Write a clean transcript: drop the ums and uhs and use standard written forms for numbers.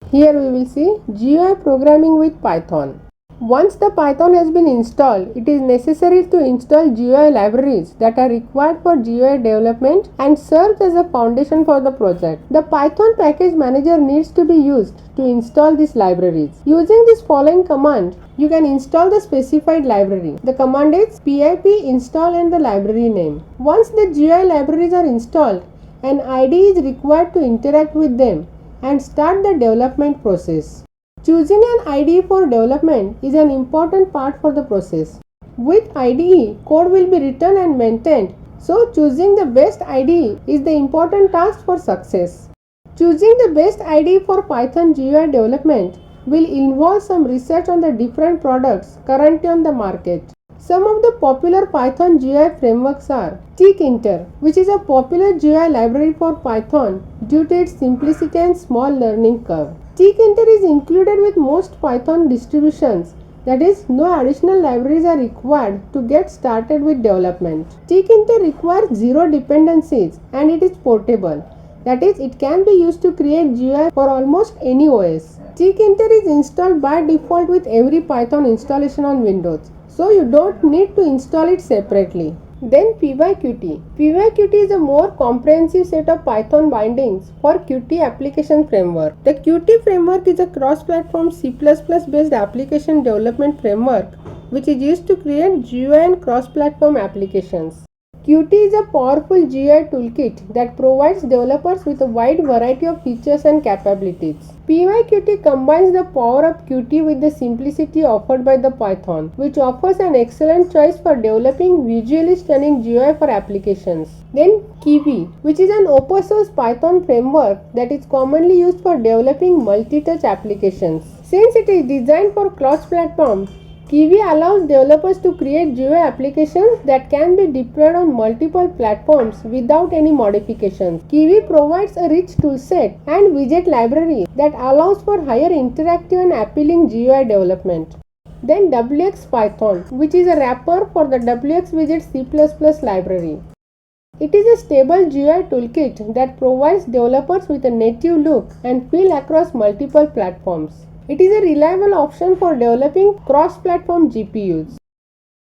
Here we will see GUI programming with Python. Once the Python has been installed, it is necessary to install GUI libraries that are required for GUI development and serves as a foundation for the project. The Python package manager needs to be used to install these libraries. Using this following command, you can install the specified library. The command is pip install and the library name. Once the GUI libraries are installed, an IDE is required to interact with them and start the development process. Choosing an IDE for development is an important part for the process. With IDE, code will be written and maintained, so choosing the best IDE is the important task for success. Choosing the best IDE for Python GUI development will involve some research on the different products currently on the market. Some of the popular Python GUI frameworks are Tkinter, which is a popular GUI library for Python due to its simplicity and small learning curve. Tkinter is included with most Python distributions, that is, no additional libraries are required to get started with development. Tkinter requires zero dependencies and it is portable, that is, it can be used to create GUI for almost any OS. Tkinter is installed by default with every Python installation on Windows, so you don't need to install it separately. Then PyQt. PyQt is a more comprehensive set of Python bindings for Qt application framework. The Qt framework is a cross-platform C++ based application development framework which is used to create GUI and cross-platform applications. Qt is a powerful GUI toolkit that provides developers with a wide variety of features and capabilities. PyQt combines the power of Qt with the simplicity offered by the Python, which offers an excellent choice for developing visually stunning GUI for applications. Then GUI, which is an open source Python framework that is commonly used for developing multi-touch applications. Since it is designed for cross-platform, GUI allows developers to create GUI applications that can be deployed on multiple platforms without any modifications. GUI provides a rich toolset and widget library that allows for higher interactive and appealing GUI development. Then WX Python, which is a wrapper for the WX Widget C++ library. It is a stable GUI toolkit that provides developers with a native look and feel across multiple platforms. It is a reliable option for developing cross-platform GPUs.